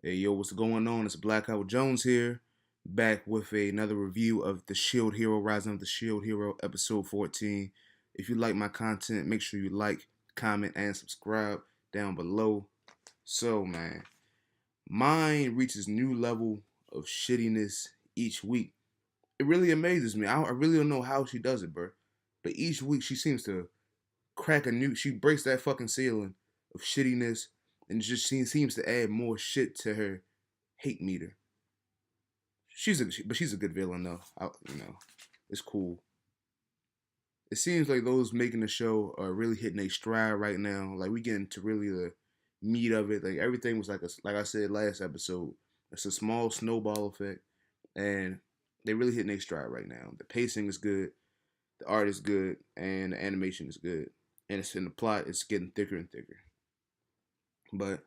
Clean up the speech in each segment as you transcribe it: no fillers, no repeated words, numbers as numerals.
Hey yo, what's going on? It's Blackout Jones here, back with another review of The Shield Hero, Rising of the Shield Hero, episode 14. If you like my content, make sure you like, comment, and subscribe down below. So, man, mine reaches new level of shittiness each week. It really amazes me. I really don't know how she does it, bro. But each week she seems to she breaks that fucking ceiling of shittiness, and she seems to add more shit to her hate meter. But she's a good villain though. It's cool. It seems like those making the show are really hitting a stride right now. Like we getting to really the meat of it. Like everything was like I said last episode. It's a small snowball effect, and they really hitting a stride right now. The pacing is good, the art is good, and the animation is good. And it's in the plot. It's getting thicker and thicker. But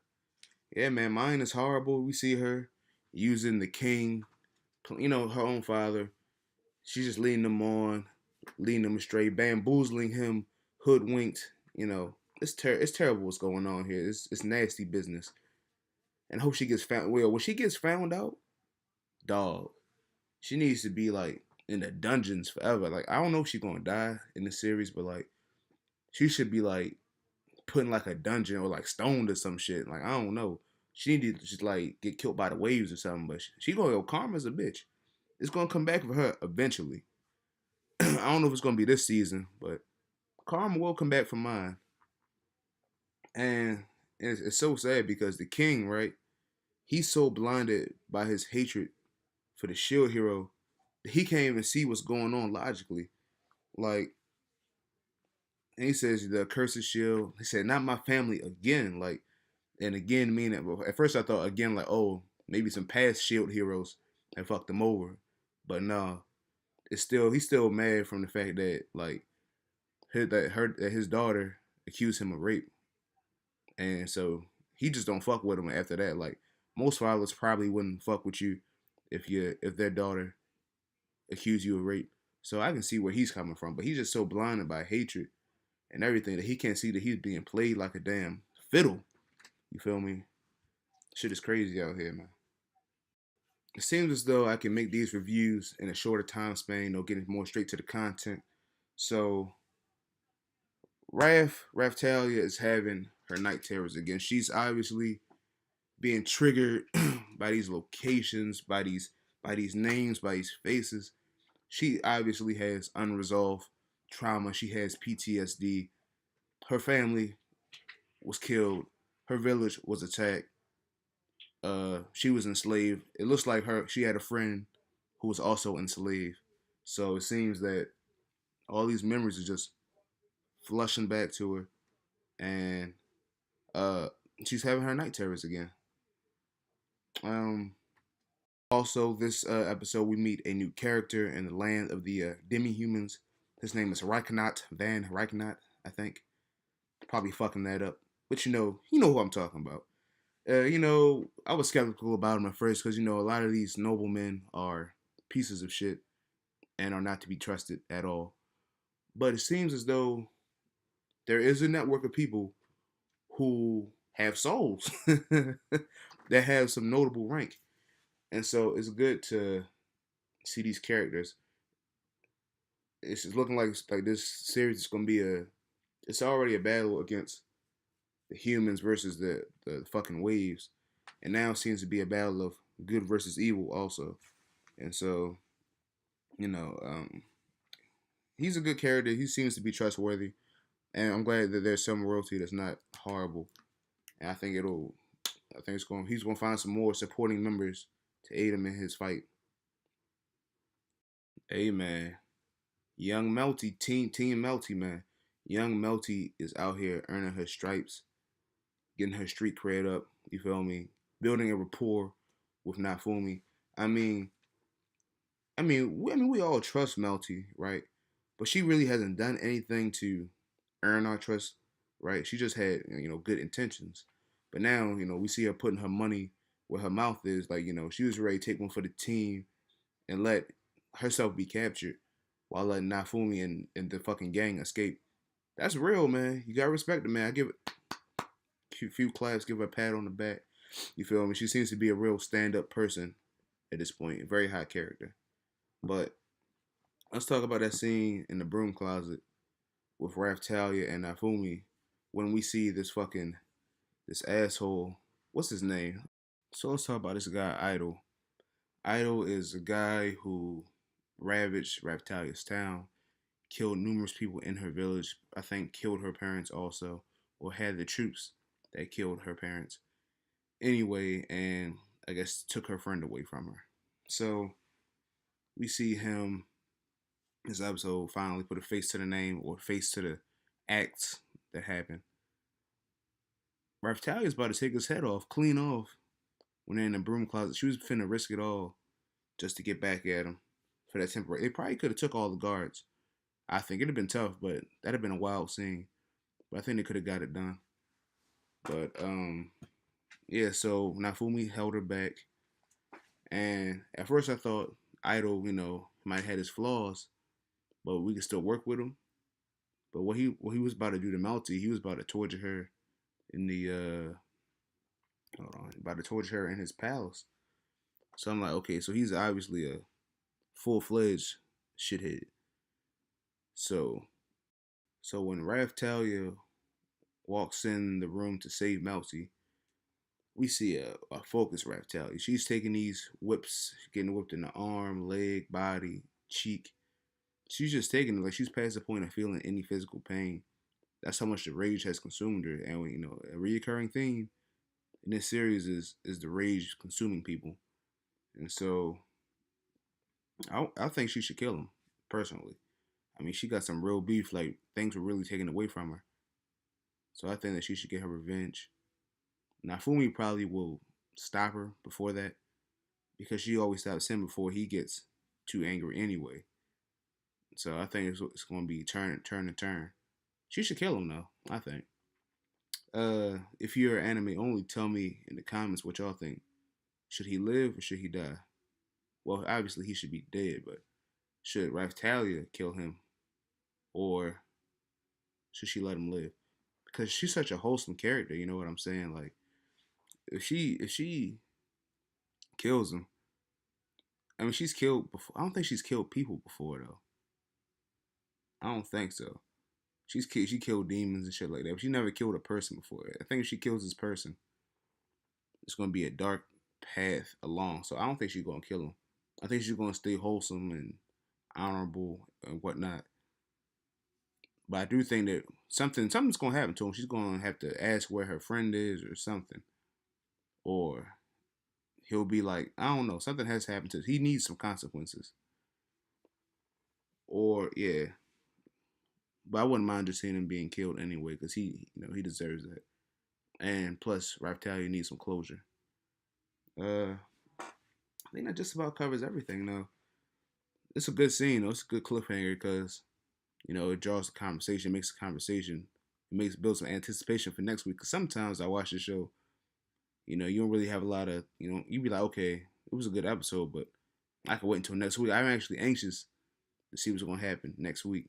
yeah, man, mine is horrible. We see her using the king, her own father. She's just leading them on, leading them astray, bamboozling him, hoodwinked. It's terrible what's going on here. It's nasty business. And I hope she gets found. Well, when she gets found out, dog, she needs to be like in the dungeons forever. Like I don't know if she's gonna die in the series, but like she should be like put in like a dungeon or like stoned or some shit. Like I don't know. She need to just like get killed by the waves or something. But she gonna go karma's a bitch. It's gonna come back for her eventually. I don't know if it's gonna be this season, but karma will come back for mine. And it's so sad because the king, right? He's so blinded by his hatred for the shield hero that he can't even see what's going on logically. Like, and he says the cursed shield. He said, "Not my family again." Like, and again meaning at first I thought again like, oh, maybe some past shield heroes and fucked him over, but no, he's still mad from the fact that like that his daughter accused him of rape, and so he just don't fuck with him after that. Like most fathers probably wouldn't fuck with you if their daughter accused you of rape. So I can see where he's coming from, but he's just so blinded by hatred and everything that he can't see that he's being played like a damn fiddle. You feel me? Shit is crazy out here, man. It seems as though I can make these reviews in a shorter time span, getting more straight to the content. So raphtalia is having her night terrors again. She's obviously being triggered by these locations, by these names, by these faces. She obviously has unresolved trauma. She has PTSD. Her family was killed. Her village was attacked. She was enslaved. It looks like she had a friend who was also enslaved. So it seems that all these memories are just flushing back to her, and uh, she's having her night terrors again. Um, Also, this episode we meet a new character in the land of the demi-humans. His name is Reichnaut Van Reichnaut, I think. Probably fucking that up, but you know who I'm talking about. I was skeptical about him at first because a lot of these noblemen are pieces of shit and are not to be trusted at all. But it seems as though there is a network of people who have souls that have some notable rank, and so it's good to see these characters. It's just looking like this series is gonna be it's already a battle against the humans versus the fucking waves, and now it seems to be a battle of good versus evil also. And so you know, he's a good character. He seems to be trustworthy, and I'm glad that there's some royalty that's not horrible. And I think he's gonna find some more supporting members to aid him in his fight. Hey man, young Melty, team Melty man. Young Melty is out here earning her stripes, getting her street cred up. You feel me? Building a rapport with Nafumi. I mean, we all trust Melty, right? But she really hasn't done anything to earn our trust, right? She just had good intentions, but now we see her putting her money where her mouth is. Like she was ready to take one for the team and let herself be captured while letting Nafumi and the fucking gang escape. That's real, man. You gotta respect the man. I give it a few claps, give her a pat on the back. You feel me? She seems to be a real stand-up person at this point, a very high character. But let's talk about that scene in the broom closet with Raphtalia and Nafumi when we see this asshole. What's his name? So let's talk about this guy Idol. Idol is a guy who ravaged Raphtalia's town, killed numerous people in her village. I think killed her parents also, or had the troops that killed her parents. Anyway, and I guess took her friend away from her. So we see him this episode finally put a face to the name or face to the acts that happened. Raphtalia is about to take his head off, clean off, when they're in the broom closet. She was finna risk it all just to get back at him for that temporary. They probably could have took all the guards. I think it'd have been tough, but that'd have been a wild scene. But I think they could have got it done. But yeah. So Nafumi held her back, and at first I thought Idol, might have had his flaws, but we could still work with him. But what he was about to do to Melty, he was about to torture her in the hold on, about to torture her in his palace. So I'm like, okay, so he's obviously a full-fledged shithead. So when Raphtalia walks in the room to save Melty, we see a focused Raphtalia. She's taking these whips, getting whipped in the arm, leg, body, cheek. She's just taking it like she's past the point of feeling any physical pain. That's how much the rage has consumed her. And a reoccurring theme in this series is the rage consuming people. And so I think she should kill him, personally. I mean, she got some real beef, like things were really taken away from her. So I think that she should get her revenge. Now Fumi probably will stop her before that because she always stops him before he gets too angry anyway. So I think it's going to be turn and turn. She should kill him though, I think. If you're anime only, tell me in the comments what y'all think. Should he live or should he die? Well, obviously he should be dead, but should Raphtalia kill him or should she let him live? Because she's such a wholesome character, you know what I'm saying? Like if she kills him, I mean she's killed before. I don't think she's killed people before though. I don't think so. She killed demons and shit like that, but she never killed a person before. I think if she kills this person, it's gonna be a dark path along. So I don't think she's gonna kill him. I think she's gonna stay wholesome and honorable and whatnot. But I do think that something's gonna happen to him. She's gonna have to ask where her friend is or something, or he'll be like, I don't know, something has happened to him. He needs some consequences, or yeah. But I wouldn't mind just seeing him being killed anyway, because he deserves that. And plus, Raphtalia needs some closure. I think that just about covers everything, though. It's a good scene, though. It's a good cliffhanger because it draws the conversation, makes the conversation, it makes builds some anticipation for next week. Because sometimes I watch the show, you don't really have a lot of, you be like, okay, it was a good episode, but I can wait until next week. I'm actually anxious to see what's gonna happen next week.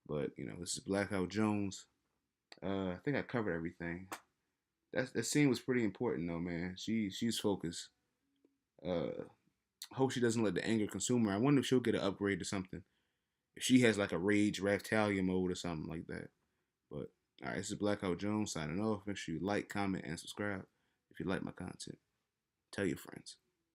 But this is Blackout Jones. I think I covered everything. That scene was pretty important though, man. She's focused. Hope she doesn't let the anger consume her. I wonder if she'll get an upgrade or something. If she has like a rage Raphtalia mode or something like that. But all right, this is Blackout Jones signing off. Make sure you like, comment, and subscribe if you like my content. Tell your friends.